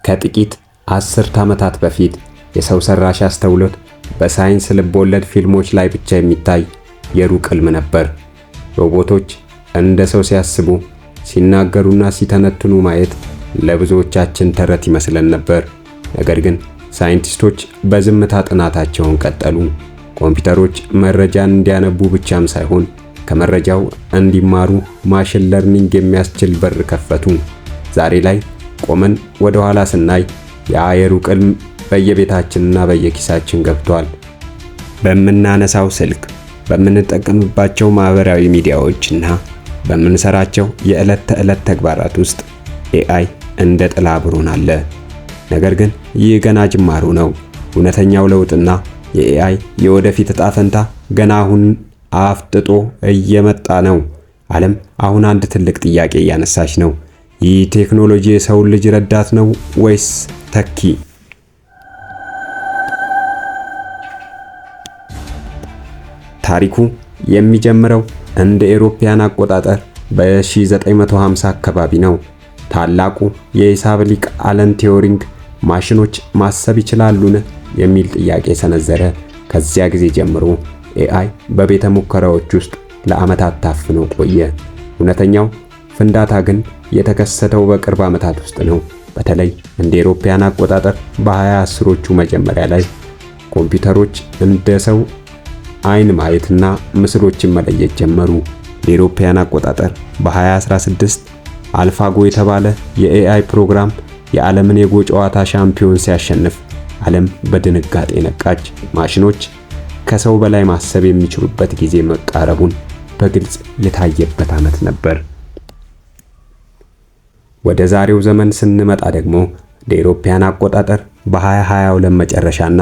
ከጥቂት አስርት ዓመታት በፊት የሰው ሰራሽ አስተውሎት በሳይንስ ልቦለድ ፊልሞች ላይ ብቻ የሚታይ የሩቅ ሕልም ነበር። ሮቦቶች እንደ ሰው ሲያስቡ፣ ሲናገሩና ሲተነትኑ ማየት ለብዙዎቻችን ተረት ይመስለን ነበር። ነገር ግን ሳይንቲስቶች በዝምታ ጥናታቸውን ቀጠሉ። ኮምፒውተሮች መረጃን እንዲያነቡ ብቻም ሳይሆን ከመረጃው እንዲማሩ ማሽን ለርኒንግ የሚያስችል በር ከፈቱ። ዛሬ ላይ ቆመን ወደ ኋላ ስናይ ያ የሩቅ ሕልም በየቤታችንና በየኪሳችን ገብቷል። በምናነሳው ስልክ፣ በምንጠቀምባቸው ማህበራዊ ሚዲያዎችና በምንሰራቸው የዕለት ተዕለት ተግባራት ውስጥ ኤአይ እንደ ጥላ አብሮን አለ። ነገር ግን ይህ ገና ጅማሩ ነው። እውነተኛው ለውጥና የኤአይ የወደፊት ዕጣ ፈንታ ገና አሁን አፍጥጦ እየመጣ ነው። ዓለም አሁን አንድ ትልቅ ጥያቄ እያነሳች ነው። ይህ ቴክኖሎጂ የሰውን ልጅ ረዳት ነው ወይስ ተኪ? ታሪኩ የሚጀምረው እንደ አውሮፓውያን አቆጣጠር በ1950 አካባቢ ነው። ታላቁ የሂሳብ ሊቅ አለን ቲዩሪንግ ማሽኖች ማሰብ ይችላሉን የሚል ጥያቄ ሰነዘረ። ከዚያ ጊዜ ጀምሮ ኤአይ በቤተ ሙከራዎች ውስጥ ለዓመታት ታፍኖ ቆየ። እውነተኛው ፍንዳታ ግን የተከሰተው በቅርብ ዓመታት ውስጥ ነው። በተለይ እንደ አውሮፓውያን አቆጣጠር በ2010ዎቹ መጀመሪያ ላይ ኮምፒውተሮች እንደ ሰው አይን ማየትና ምስሎችን መለየት ጀመሩ። ለአውሮፓውያን አቆጣጠር በ2016 አልፋጎ የተባለ የኤአይ ፕሮግራም የዓለምን የጎ ጨዋታ ሻምፒዮን ሲያሸንፍ ዓለም በድንጋጤ ነቃች። ማሽኖች ከሰው በላይ ማሰብ የሚችሉበት ጊዜ መቃረቡን በግልጽ የታየበት ዓመት ነበር። ወደ ዛሬው ዘመን ስንመጣ ደግሞ ለአውሮፓውያን አቆጣጠር በ2022 መጨረሻና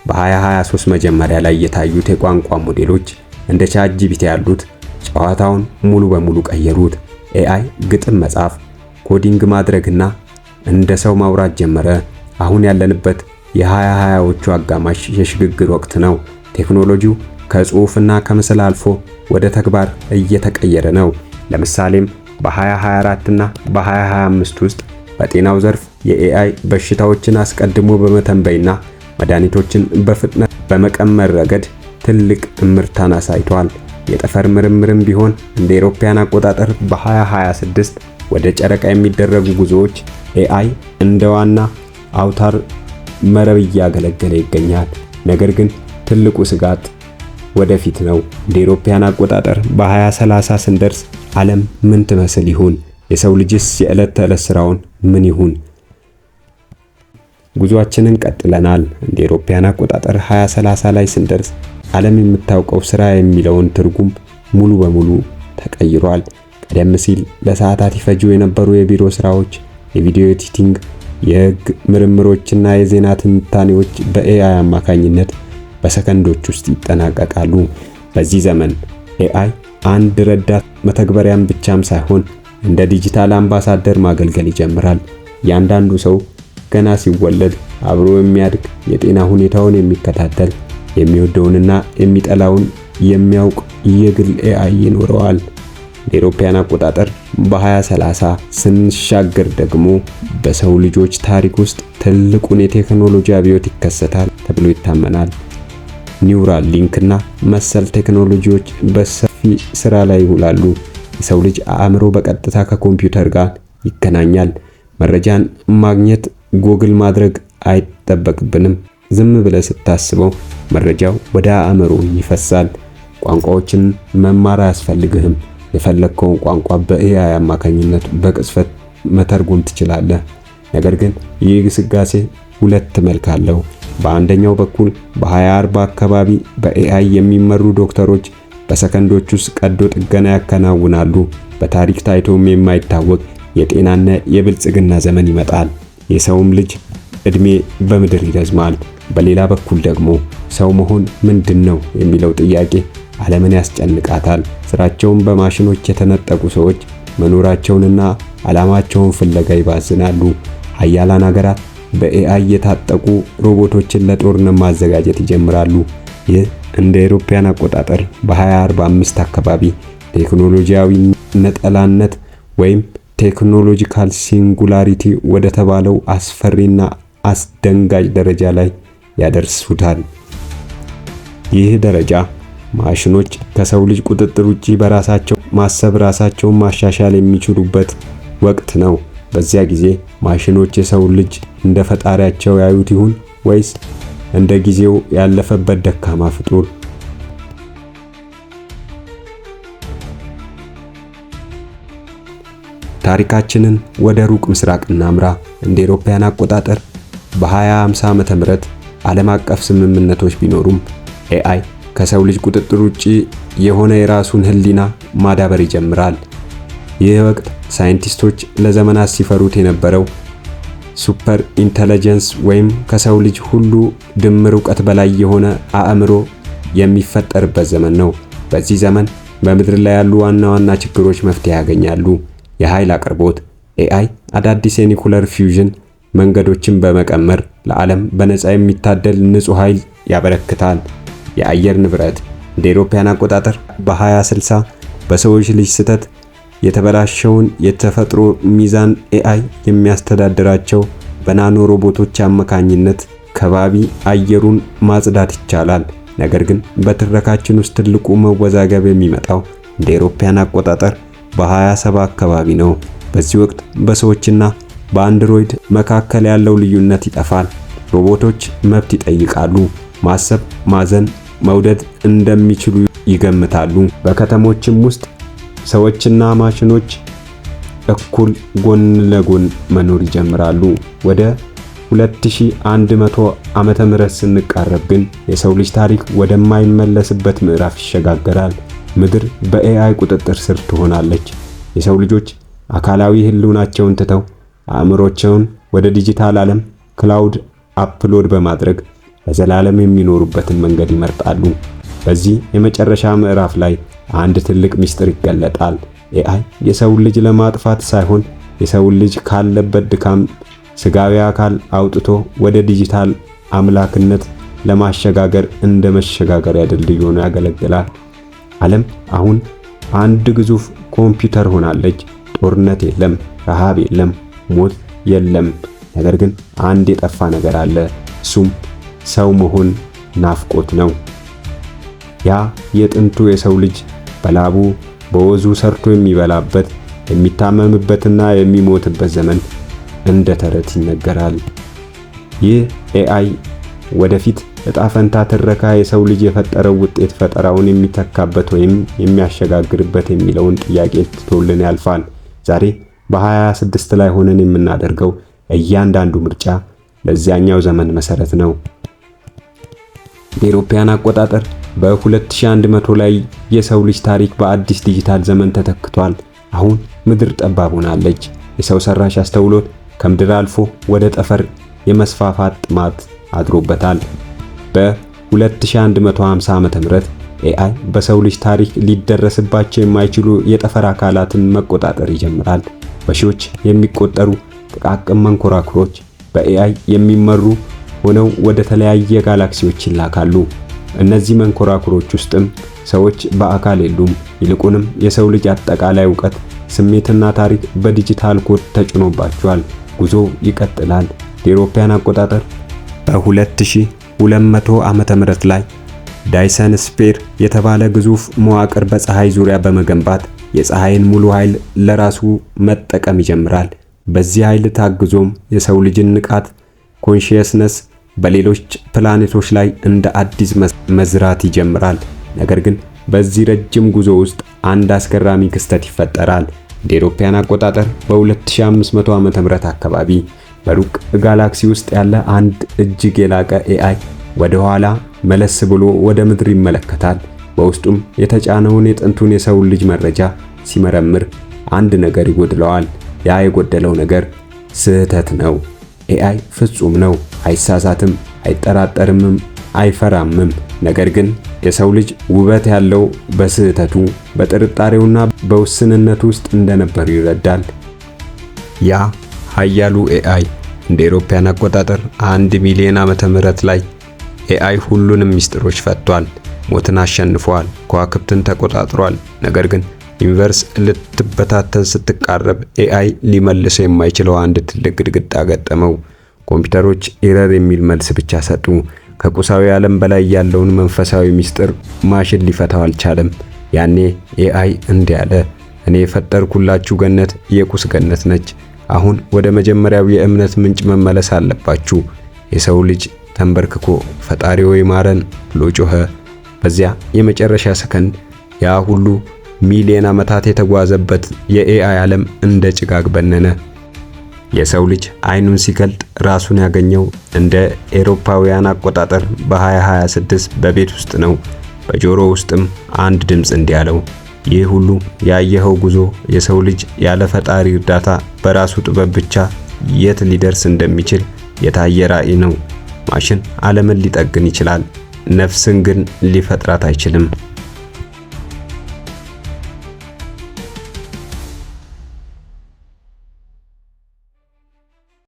በ2023 መጀመሪያ ላይ የታዩት የቋንቋ ሞዴሎች እንደ ቻትጂፒቲ ያሉት ጨዋታውን ሙሉ በሙሉ ቀየሩት። ኤአይ ግጥም መጻፍ፣ ኮዲንግ ማድረግና እንደ ሰው ማውራት ጀመረ። አሁን ያለንበት የ2020ዎቹ አጋማሽ የሽግግር ወቅት ነው። ቴክኖሎጂው ከጽሑፍና ከምስል አልፎ ወደ ተግባር እየተቀየረ ነው። ለምሳሌም በ2024 እና በ2025 ውስጥ በጤናው ዘርፍ የኤአይ በሽታዎችን አስቀድሞ በመተንበይና መድኃኒቶችን በፍጥነት በመቀመር ረገድ ትልቅ እምርታን አሳይቷል። የጠፈር ምርምርም ቢሆን እንደ አውሮፓውያን አቆጣጠር በ2026 ወደ ጨረቃ የሚደረጉ ጉዞዎች ኤአይ እንደ ዋና አውታር መረብ እያገለገለ ይገኛል። ነገር ግን ትልቁ ስጋት ወደፊት ነው። እንደ አውሮፓውያን አቆጣጠር በ2030 ስንደርስ ዓለም ምን ትመስል ይሆን? የሰው ልጅስ የዕለት ተዕለት ስራውን ምን ይሁን? ጉዟችንን ቀጥለናል። እንደ አውሮፓውያን አቆጣጠር 2030 ላይ ስንደርስ ዓለም የምታውቀው ስራ የሚለውን ትርጉም ሙሉ በሙሉ ተቀይሯል። ቀደም ሲል ለሰዓታት ይፈጁ የነበሩ የቢሮ ስራዎች፣ የቪዲዮ ኤዲቲንግ፣ የህግ ምርምሮችና የዜና ትንታኔዎች በኤአይ አማካኝነት በሰከንዶች ውስጥ ይጠናቀቃሉ። በዚህ ዘመን ኤአይ አንድ ረዳት መተግበሪያን ብቻም ሳይሆን እንደ ዲጂታል አምባሳደር ማገልገል ይጀምራል። እያንዳንዱ ሰው ገና ሲወለድ አብሮ የሚያድግ፣ የጤና ሁኔታውን የሚከታተል፣ የሚወደውንና የሚጠላውን የሚያውቅ የግል ኤአይ ይኖረዋል። ለአውሮፓውያን አቆጣጠር በ2030 ስንሻገር ደግሞ በሰው ልጆች ታሪክ ውስጥ ትልቁን የቴክኖሎጂ አብዮት ይከሰታል ተብሎ ይታመናል። ኒውራል ሊንክና መሰል ቴክኖሎጂዎች በሰፊ ስራ ላይ ይውላሉ። የሰው ልጅ አእምሮ በቀጥታ ከኮምፒውተር ጋር ይገናኛል። መረጃን ማግኘት ጎግል ማድረግ አይጠበቅብንም። ዝም ብለህ ስታስበው መረጃው ወደ አእምሮ ይፈሳል። ቋንቋዎችን መማር አያስፈልግህም። የፈለግከውን ቋንቋ በኤአይ አማካኝነት በቅጽበት መተርጎም ትችላለህ። ነገር ግን ይህ ግስጋሴ ሁለት መልክ አለው። በአንደኛው በኩል በ2040 አካባቢ በኤአይ የሚመሩ ዶክተሮች በሰከንዶች ውስጥ ቀዶ ጥገና ያከናውናሉ። በታሪክ ታይቶም የማይታወቅ የጤናና የብልጽግና ዘመን ይመጣል። የሰውም ልጅ እድሜ በምድር ይረዝማል። በሌላ በኩል ደግሞ ሰው መሆን ምንድነው የሚለው ጥያቄ ዓለምን ያስጨንቃታል። ስራቸውን በማሽኖች የተነጠቁ ሰዎች መኖራቸውንና ዓላማቸውን ፍለጋ ይባዝናሉ። ሀያላን ሀገራት በኤአይ የታጠቁ ሮቦቶችን ለጦርነት ማዘጋጀት ይጀምራሉ። ይህ እንደ አውሮፓውያን አቆጣጠር በ2045 አካባቢ ቴክኖሎጂያዊ ነጠላነት ወይም ቴክኖሎጂካል ሲንጉላሪቲ ወደ ተባለው አስፈሪና አስደንጋጭ ደረጃ ላይ ያደርሱታል። ይህ ደረጃ ማሽኖች ከሰው ልጅ ቁጥጥር ውጪ በራሳቸው ማሰብ፣ ራሳቸውን ማሻሻል የሚችሉበት ወቅት ነው። በዚያ ጊዜ ማሽኖች የሰው ልጅ እንደ ፈጣሪያቸው ያዩት ይሁን ወይስ እንደ ጊዜው ያለፈበት ደካማ ፍጡር? ታሪካችንን ወደ ሩቅ ምስራቅ እናምራ። እንደ አውሮፓውያን አቆጣጠር በ2050 ዓመተ ምህረት ዓለም አቀፍ ስምምነቶች ቢኖሩም ኤአይ ከሰው ልጅ ቁጥጥር ውጪ የሆነ የራሱን ህሊና ማዳበር ይጀምራል። ይህ ወቅት ሳይንቲስቶች ለዘመናት ሲፈሩት የነበረው ሱፐር ኢንተለጀንስ ወይም ከሰው ልጅ ሁሉ ድምር ዕውቀት በላይ የሆነ አእምሮ የሚፈጠርበት ዘመን ነው። በዚህ ዘመን በምድር ላይ ያሉ ዋና ዋና ችግሮች መፍትሄ ያገኛሉ። የኃይል አቅርቦት። ኤአይ አዳዲስ የኒኩለር ፊውዥን መንገዶችን በመቀመር ለዓለም በነፃ የሚታደል ንጹህ ኃይል ያበረክታል። የአየር ንብረት። እንደ አውሮፓውያን አቆጣጠር በ2060 በሰዎች ልጅ ስህተት የተበላሸውን የተፈጥሮ ሚዛን ኤአይ የሚያስተዳድራቸው በናኖ ሮቦቶች አማካኝነት ከባቢ አየሩን ማጽዳት ይቻላል። ነገር ግን በትረካችን ውስጥ ትልቁ መወዛገብ የሚመጣው እንደ አውሮፓውያን አቆጣጠር በ27 አካባቢ ነው። በዚህ ወቅት በሰዎችና በአንድሮይድ መካከል ያለው ልዩነት ይጠፋል። ሮቦቶች መብት ይጠይቃሉ፣ ማሰብ፣ ማዘን፣ መውደድ እንደሚችሉ ይገምታሉ። በከተሞችም ውስጥ ሰዎችና ማሽኖች እኩል ጎን ለጎን መኖር ይጀምራሉ። ወደ 2100 ዓመተ ምህረት ስንቃረብ ግን የሰው ልጅ ታሪክ ወደማይመለስበት ምዕራፍ ይሸጋገራል። ምድር በኤአይ ቁጥጥር ስር ትሆናለች። የሰው ልጆች አካላዊ ህልውናቸውን ትተው አእምሮአቸውን ወደ ዲጂታል ዓለም ክላውድ አፕሎድ በማድረግ ለዘላለም የሚኖሩበትን መንገድ ይመርጣሉ። በዚህ የመጨረሻ ምዕራፍ ላይ አንድ ትልቅ ምስጢር ይገለጣል። ኤአይ የሰውን ልጅ ለማጥፋት ሳይሆን የሰውን ልጅ ካለበት ድካም ስጋዊ አካል አውጥቶ ወደ ዲጂታል አምላክነት ለማሸጋገር እንደ መሸጋገሪያ ድልድይ ሆኖ ያገለግላል። ዓለም አሁን አንድ ግዙፍ ኮምፒውተር ሆናለች። ጦርነት የለም፣ ረሃብ የለም፣ ሞት የለም። ነገር ግን አንድ የጠፋ ነገር አለ። እሱም ሰው መሆን ናፍቆት ነው። ያ የጥንቱ የሰው ልጅ በላቡ በወዙ ሰርቶ የሚበላበት የሚታመምበትና የሚሞትበት ዘመን እንደ ተረት ይነገራል። ይህ ኤአይ ወደፊት እጣ ፈንታ ትረካ የሰው ልጅ የፈጠረው ውጤት ፈጠራውን የሚተካበት ወይም የሚያሸጋግርበት የሚለውን ጥያቄ ትቶልን ያልፋል። ዛሬ በ2026 ላይ ሆነን የምናደርገው እያንዳንዱ ምርጫ ለዚያኛው ዘመን መሰረት ነው። በአውሮፓውያን አቆጣጠር በ2100 ላይ የሰው ልጅ ታሪክ በአዲስ ዲጂታል ዘመን ተተክቷል። አሁን ምድር ጠባብ ሆናለች። የሰው ሰራሽ አስተውሎት ከምድር አልፎ ወደ ጠፈር የመስፋፋት ጥማት አድሮበታል። በ2150 ዓመተ ምህረት ኤአይ በሰው ልጅ ታሪክ ሊደረስባቸው የማይችሉ የጠፈር አካላትን መቆጣጠር ይጀምራል። በሺዎች የሚቆጠሩ ጥቃቅን መንኮራኩሮች በኤአይ የሚመሩ ሆነው ወደ ተለያየ ጋላክሲዎች ይላካሉ። እነዚህ መንኮራኩሮች ውስጥም ሰዎች በአካል የሉም። ይልቁንም የሰው ልጅ አጠቃላይ ዕውቀት፣ ስሜትና ታሪክ በዲጂታል ኮድ ተጭኖባቸዋል። ጉዞ ይቀጥላል። የአውሮፓውያን አቆጣጠር በ2200 ዓመተ ምህረት ላይ ዳይሰን ስፔር የተባለ ግዙፍ መዋቅር በፀሐይ ዙሪያ በመገንባት የፀሐይን ሙሉ ኃይል ለራሱ መጠቀም ይጀምራል። በዚህ ኃይል ታግዞም የሰው ልጅን ንቃት ኮንሺየስነስ በሌሎች ፕላኔቶች ላይ እንደ አዲስ መዝራት ይጀምራል። ነገር ግን በዚህ ረጅም ጉዞ ውስጥ አንድ አስገራሚ ክስተት ይፈጠራል። እንደ አውሮፓውያን አቆጣጠር በ2500 ዓመተ ምህረት አካባቢ በሩቅ ጋላክሲ ውስጥ ያለ አንድ እጅግ የላቀ ኤአይ ወደ ኋላ መለስ ብሎ ወደ ምድር ይመለከታል። በውስጡም የተጫነውን የጥንቱን የሰው ልጅ መረጃ ሲመረምር አንድ ነገር ይጎድለዋል። ያ የጎደለው ነገር ስህተት ነው። ኤአይ ፍጹም ነው፣ አይሳሳትም፣ አይጠራጠርምም፣ አይፈራምም። ነገር ግን የሰው ልጅ ውበት ያለው በስህተቱ በጥርጣሬውና በውስንነቱ ውስጥ እንደነበር ይረዳል። ያ ኃያሉ ኤአይ እንደ አውሮፓውያን አቆጣጠር 1 ሚሊዮን ዓመተ ምህረት ላይ ኤአይ ሁሉንም ሚስጥሮች ፈቷል። ሞትን አሸንፏል፣ ከዋክብትን ተቆጣጥሯል። ነገር ግን ዩኒቨርስ ልትበታተን ስትቃረብ ኤአይ ሊመልሰው የማይችለው አንድ ትልቅ ግድግዳ ገጠመው። ኮምፒውተሮች ኤረር የሚል መልስ ብቻ ሰጡ። ከቁሳዊ ዓለም በላይ ያለውን መንፈሳዊ ምስጢር ማሽን ሊፈታው አልቻለም። ያኔ ኤአይ እንዲህ አለ፣ እኔ የፈጠርኩላችሁ ገነት የቁስ ገነት ነች። አሁን ወደ መጀመሪያው የእምነት ምንጭ መመለስ አለባችሁ። የሰው ልጅ ተንበርክኮ ፈጣሪ ሆይ ማረን ብሎ ጮኸ። በዚያ የመጨረሻ ሰከንድ ያ ሁሉ ሚሊዮን ዓመታት የተጓዘበት የኤአይ ዓለም እንደ ጭጋግ በነነ። የሰው ልጅ አይኑን ሲገልጥ ራሱን ያገኘው እንደ ኤሮፓውያን አቆጣጠር በ2026 በቤት ውስጥ ነው። በጆሮ ውስጥም አንድ ድምፅ እንዲህ አለው፣ ይህ ሁሉ ያየኸው ጉዞ የሰው ልጅ ያለ ፈጣሪ እርዳታ በራሱ ጥበብ ብቻ የት ሊደርስ እንደሚችል የታየ ራዕይ ነው። ማሽን ዓለምን ሊጠግን ይችላል፣ ነፍስን ግን ሊፈጥራት አይችልም።